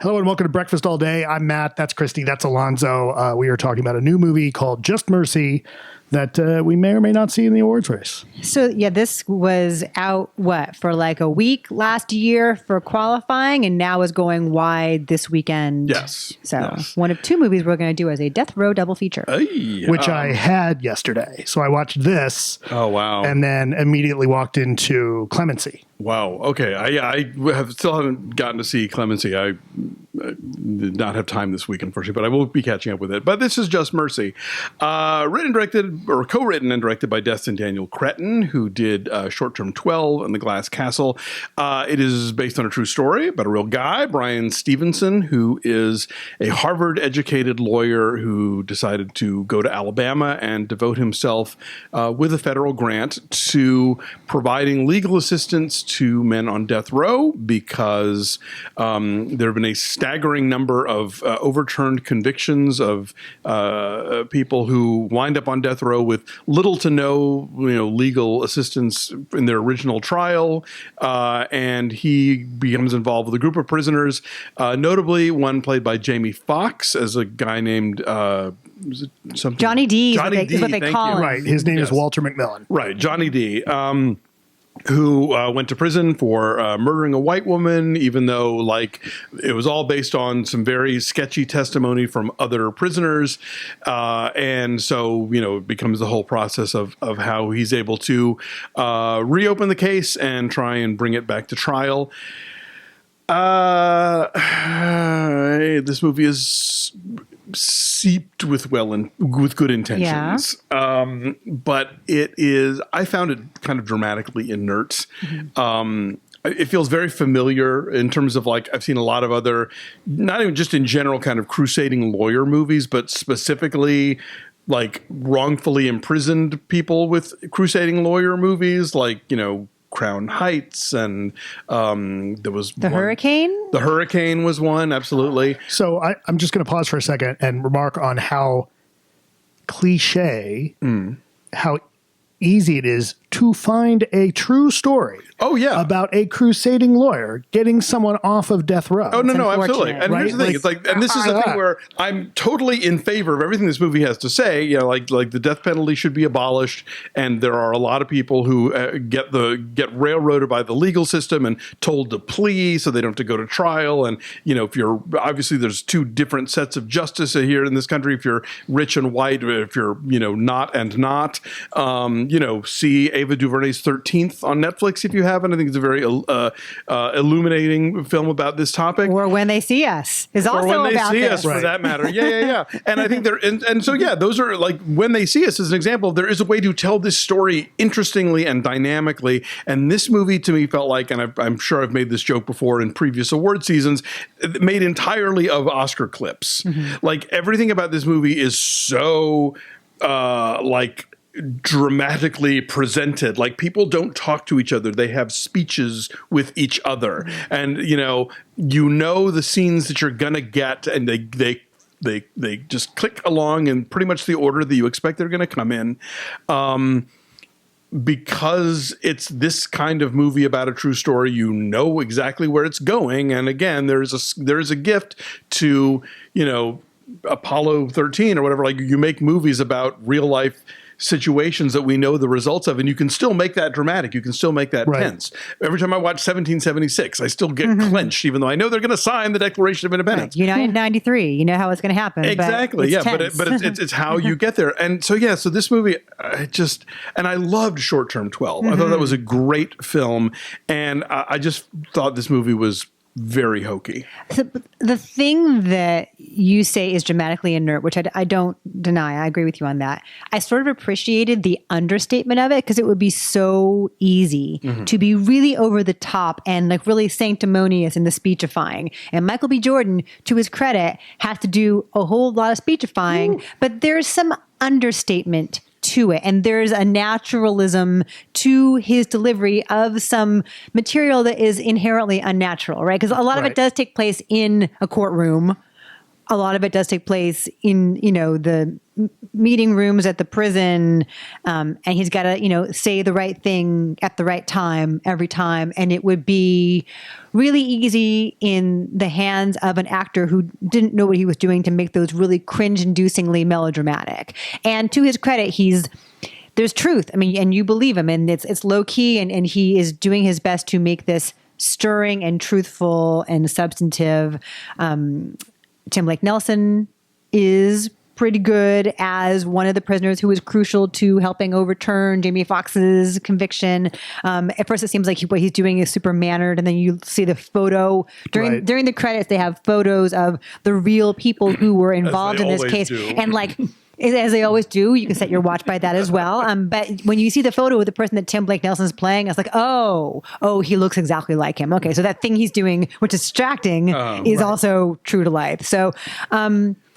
Hello and welcome to Breakfast All Day. I'm Matt. That's Christy. That's Alonso. We are talking about a new movie called Just Mercy that we may or may not see in the awards race. So, yeah, this was out, for like a week last year for qualifying, and now is going wide this weekend. Yes. So, one of two movies we're going to do as a Death Row double feature. Which I had yesterday. So I watched this. Oh, wow. And then immediately walked into Clemency. Wow. Okay. I still haven't gotten to see Clemency. I did not have time this week, unfortunately, but I will be catching up with it. But this is Just Mercy. Co-written and directed by Destin Daniel Cretton, who did Short-Term 12 and The Glass Castle. It is based on a true story about a real guy, Brian Stevenson, who is a Harvard-educated lawyer who decided to go to Alabama and devote himself with a federal grant to providing legal assistance to men on death row because there have been a staggering number of overturned convictions of people who wind up on death row with little to no legal assistance in their original trial, and he becomes involved with a group of prisoners, notably one played by Jamie Foxx as a guy named Johnny D. Johnny D. is what they call him. Right. His name is Walter McMillan. Right. Johnny D. Who went to prison for murdering a white woman, even though it was all based on some very sketchy testimony from other prisoners. And so, it becomes the whole process of how he's able to reopen the case and try and bring it back to trial. This movie is seeped with good intentions. Yeah. But I found it kind of dramatically inert. Mm-hmm. It feels very familiar in terms of I've seen a lot of other, not even just in general kind of crusading lawyer movies, but specifically wrongfully imprisoned people with crusading lawyer movies, Crown Heights, and there was Hurricane? The Hurricane was one, absolutely. So I'm just going to pause for a second and remark on how cliche, how easy it is to find a true story. Oh, yeah. About a crusading lawyer getting someone off of death row. Oh, no, absolutely. And right? here's the thing. It's and this is the thing where I'm totally in favor of everything this movie has to say. The death penalty should be abolished. And there are a lot of people who get railroaded by the legal system and told to plea so they don't have to go to trial. And, if you're, obviously there's two different sets of justice here in this country. If you're rich and white, if you're, not and not, see Ava DuVernay's 13th on Netflix if you haven't. I think it's a very illuminating film about this topic. Or When They See Us is also about this. Or When They See Us, for that matter. Yeah. And I think those are When They See Us is an example. There is a way to tell this story interestingly and dynamically. And this movie to me felt and I'm sure I've made this joke before in previous award seasons, made entirely of Oscar clips. Mm-hmm. Everything about this movie is so dramatically presented. People don't talk to each other. They have speeches with each other. Mm-hmm. And, the scenes that you're going to get, and they just click along in pretty much the order that you expect they're going to come in. Because it's this kind of movie about a true story, exactly where it's going. And again, there is a gift to, Apollo 13 or whatever. You make movies about real life situations that we know the results of, and you can still make that dramatic. You can still make that tense. Every time I watch 1776, I still get clenched, even though I know they're going to sign the Declaration of Independence. Right. United 93, you know how it's going to happen. Exactly, but it's how you get there. And so this movie, and I loved Short-Term 12. I thought that was a great film, and I just thought this movie was very hokey. So the thing that you say is dramatically inert, which I don't deny, I agree with you on that. I sort of appreciated the understatement of it because it would be so easy to be really over the top and really sanctimonious in the speechifying. And Michael B. Jordan, to his credit, has to do a whole lot of speechifying, but there's some understatement to it. And there's a naturalism to his delivery of some material that is inherently unnatural, right? Because a lot of it does take place in a courtroom. a lot of it does take place in, the meeting rooms at the prison. And he's got to, say the right thing at the right time every time. And it would be really easy in the hands of an actor who didn't know what he was doing to make those really cringe-inducingly melodramatic. And to his credit, there's truth. I mean, and you believe him, and it's low key, and he is doing his best to make this stirring and truthful and substantive. Tim Blake Nelson is pretty good as one of the prisoners who was crucial to helping overturn Jamie Foxx's conviction. At first, it seems like what he's doing is super mannered, and then you see the photo during the credits. They have photos of the real people who were involved in this case, and as they always do, you can set your watch by that as well. But when you see the photo of the person that Tim Blake Nelson is playing, it's like, oh, he looks exactly like him. Okay, so that thing he's doing, which is distracting, is also true to life. So,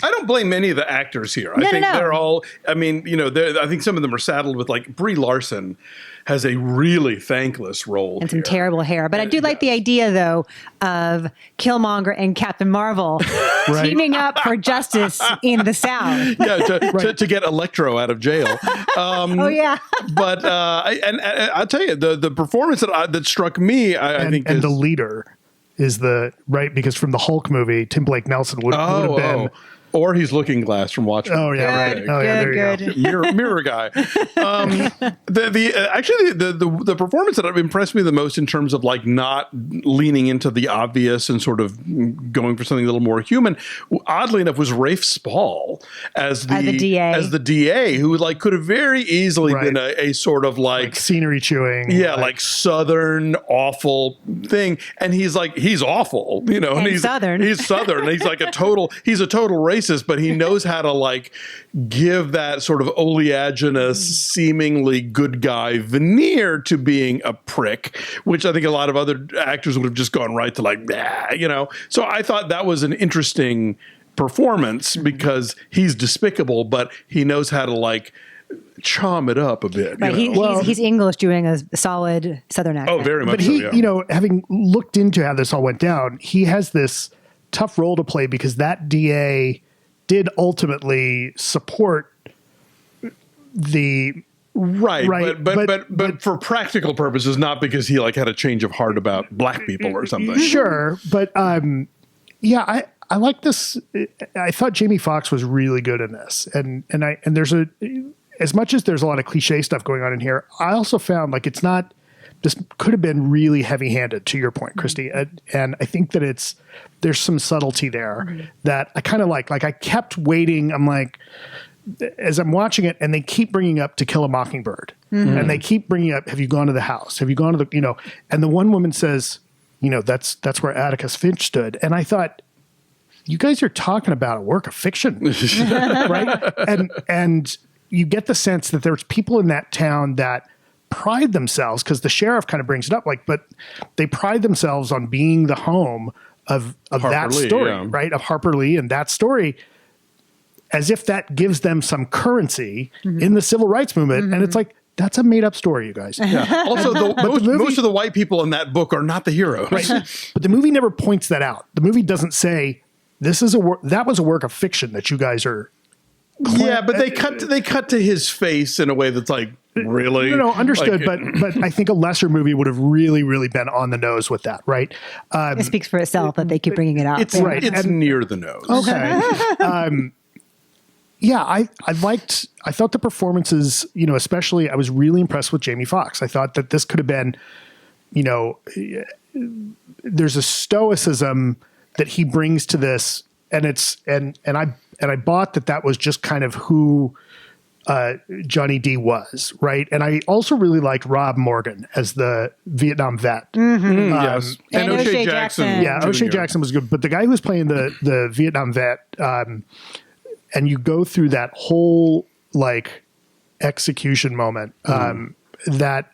I don't blame any of the actors here. I think they're all, I think some of them are saddled with, like, Brie Larson has a really thankless role and some terrible hair. But I do like the idea, though, of Killmonger and Captain Marvel teaming up for justice in the South. Yeah, to get Electro out of jail. But I'll tell you, the performance that struck me, I think, and the leader is because from the Hulk movie, Tim Blake Nelson would have been. Or he's Looking Glass from Watchmen. Oh yeah, right. Oh yeah, there you go. Mirror guy. The performance that impressed me the most in terms of, like, not leaning into the obvious and sort of going for something a little more human, oddly enough, was Rafe Spall as the DA, who, like, could have very easily been a sort of like scenery chewing, like Southern awful thing, and he's awful, and he's Southern. He's Southern. He's like a total racist. But he knows how to, like, give that sort of oleaginous, seemingly good guy veneer to being a prick, which I think a lot of other actors would have just gone right to, like, So I thought that was an interesting performance because he's despicable, but he knows how to, like, charm it up a bit. Right. He's English doing a solid Southern accent. Oh, very much. But he, having looked into how this all went down, he has this tough role to play because that DA did ultimately support the but for practical purposes, not because he, like, had a change of heart about black people or something. Sure, but I like this. I thought Jamie Foxx was really good in this, and there's as much as there's a lot of cliche stuff going on in here, I also found, like, it's not. This could have been really heavy-handed, to your point, Christy. And I think that there's some subtlety there that I kind of like. Like, I kept waiting. I'm like, as I'm watching it, and they keep bringing up To Kill a Mockingbird. And they keep bringing up, have you gone to the house? Have you gone to the, and the one woman says, that's where Atticus Finch stood. And I thought, you guys are talking about a work of fiction, right? And you get the sense that there's people in that town that pride themselves, because the sheriff kind of brings it up, like, but they pride themselves on being the home of that story, right? Of Harper Lee and that story, as if that gives them some currency in the civil rights movement. And it's like, that's a made up story, you guys. Yeah. Also, most of the white people in that book are not the heroes. Right. But the movie never points that out. The movie doesn't say, that was a work of fiction that you guys are. Yeah, but they cut to his face in a way that's like, really? No, understood. Like, but I think a lesser movie would have really, really been on the nose with that, right? It speaks for itself that they keep bringing it up. It's near the nose. Okay. I thought the performances, especially, I was really impressed with Jamie Foxx. I thought that this could have been, there's a stoicism that he brings to this, and I bought that was just kind of who Johnny D was, right? And I also really liked Rob Morgan as the Vietnam vet. Yes. And O'Shea Jackson. Yeah, O'Shea Jackson was good. But the guy who was playing the Vietnam vet, and you go through that whole, like, execution moment, that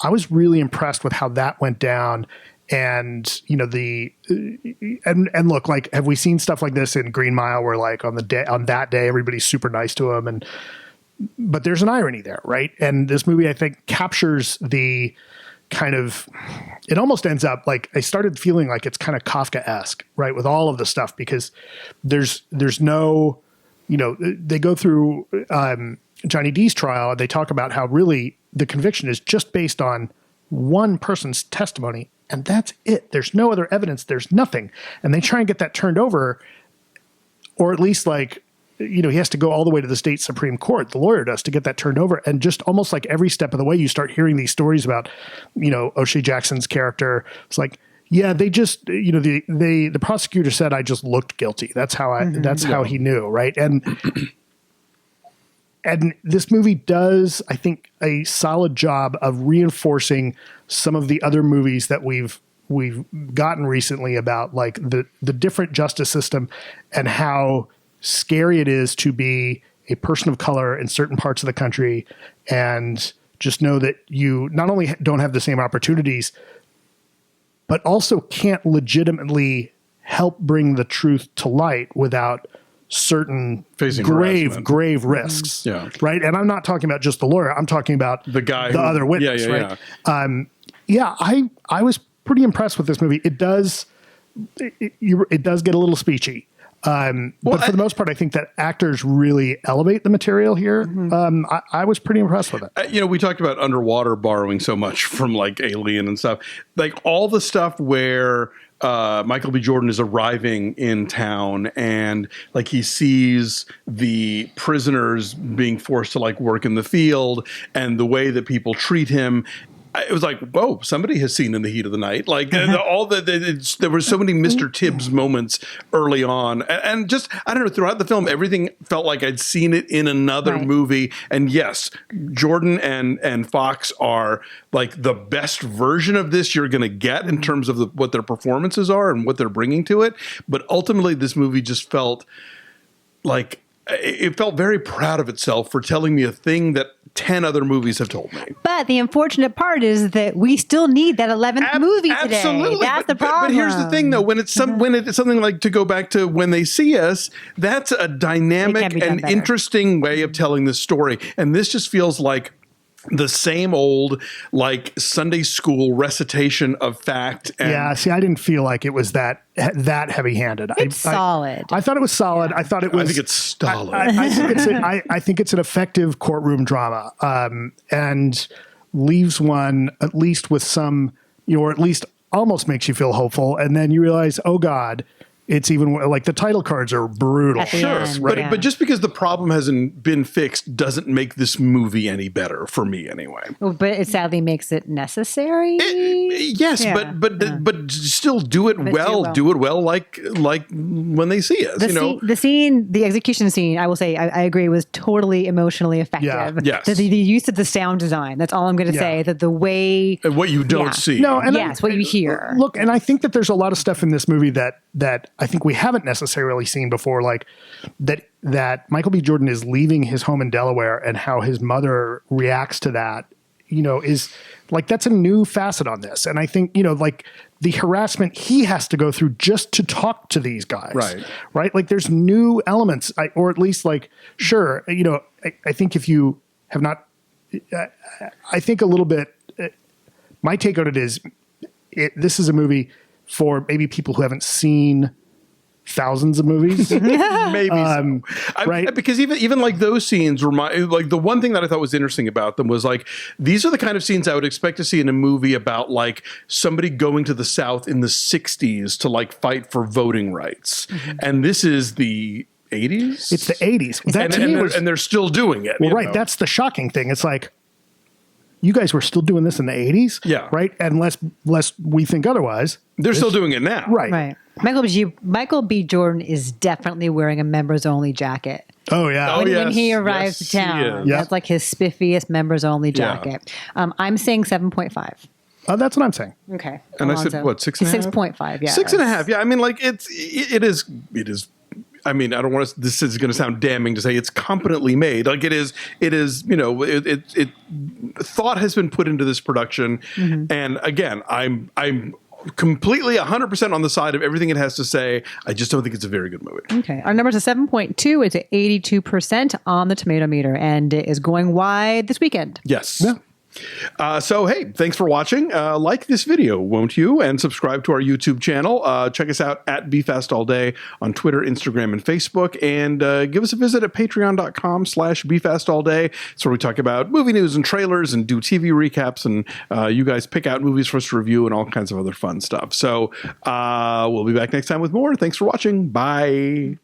I was really impressed with how that went down. And, and look, like, have we seen stuff like this in Green Mile where, like, on that day, everybody's super nice to him, but there's an irony there, right? And this movie, I think, captures the kind of, it almost ends up like I started feeling like it's kind of Kafka-esque, right? With all of the stuff, because there's no, they go through Johnny D's trial and they talk about how really the conviction is just based on one person's testimony. And that's it. There's no other evidence. There's nothing. And they try and get that turned over, or at least like, he has to go all the way to the state Supreme Court. The lawyer does, to get that turned over. And just almost like every step of the way, you start hearing these stories about, O'Shea Jackson's character. It's like, yeah, they just, the prosecutor said, I just looked guilty. That's how how he knew. Right. And this movie does, I think, a solid job of reinforcing some of the other movies that we've gotten recently about like the different justice system and how scary it is to be a person of color in certain parts of the country, and just know that you not only don't have the same opportunities, but also can't legitimately help bring the truth to light without certain facing grave risks. Yeah. Right. And I'm not talking about just the lawyer. I'm talking about the other witness. I was pretty impressed with this movie. It does get a little speechy. But for the most part, I think that actors really elevate the material here. I was pretty impressed with it. We talked about Underwater borrowing so much from like Alien and stuff. Like all the stuff where Michael B. Jordan is arriving in town and like he sees the prisoners being forced to like work in the field and the way that people treat him. It was like, whoa, somebody has seen In the Heat of the Night. Like there were so many Mr. Tibbs moments early on. And just, I don't know, throughout the film, everything felt like I'd seen it in another movie. And yes, Jordan and Foxx are like the best version of this you're going to get in terms of what their performances are and what they're bringing to it. But ultimately, this movie just felt like, it felt very proud of itself for telling me a thing that 10 other movies have told me. But the unfortunate part is that we still need that 11th movie today. Absolutely. That's the problem. But here's the thing, though. When it's something like, to go back to When They See Us, that's a dynamic and interesting way of telling this story. And this just feels like the same old like Sunday school recitation of fact. Yeah, see, I didn't feel like it was that heavy-handed. It's solid. I thought it was solid. I thought it was. I think it's solid. I think it's an effective courtroom drama, and leaves one at least with some, or at least almost makes you feel hopeful, and then you realize, oh God. It's even like the title cards are brutal. Sure. Right. But just because the problem hasn't been fixed doesn't make this movie any better for me anyway. But it sadly makes it necessary. Yes, yeah. but still do it well. Do it well like When They See Us. The execution scene, I will say, I agree, was totally emotionally effective. Yeah. Yes. The use of the sound design. That's all I'm going to say. That the way and what you don't see. No, and what you hear. Look, and I think that there's a lot of stuff in this movie that I think we haven't necessarily seen before, like that Michael B. Jordan is leaving his home in Delaware and how his mother reacts to that, is like, that's a new facet on this. And I think, like the harassment he has to go through just to talk to these guys. Right. Like there's new elements, or at least like, sure. I think if you have not, I think a little bit, my take on it is this is a movie for maybe people who haven't seen thousands of movies. Maybe so. Right? Because even like those scenes like the one thing that I thought was interesting about them was like, these are the kind of scenes I would expect to see in a movie about like somebody going to the South in the 60s to like fight for voting rights. And this is the 80s? It's the 80s. And they're still doing it. Well, right. That's the shocking thing. It's like, you guys were still doing this in the 80s? Yeah. Right? Unless we think otherwise. They're still doing it now. Right. Michael B. Jordan is definitely wearing a members-only jacket. Oh, yeah. When he arrives to town. That's like his spiffiest members-only jacket. I'm saying 7.5. Oh, that's what I'm saying. Okay. And Alonso. I said, what, 6.5? 6.5, yeah. 6.5, yeah. I mean, like, it is. I mean, I don't want to. This is going to sound damning to say it's competently made. Like it is. Thought has been put into this production, and again, I'm completely 100% on the side of everything it has to say. I just don't think it's a very good movie. Okay, our number's a 7.2. It's at 82% on the tomato meter, and it is going wide this weekend. Yes. Yeah. So, hey, thanks for watching. Like this video, won't you? And subscribe to our YouTube channel. Check us out at BeFastAllDay on Twitter, Instagram, and Facebook. And give us a visit at patreon.com/BeFastAllDay. It's where we talk about movie news and trailers and do TV recaps. And you guys pick out movies for us to review and all kinds of other fun stuff. So we'll be back next time with more. Thanks for watching. Bye.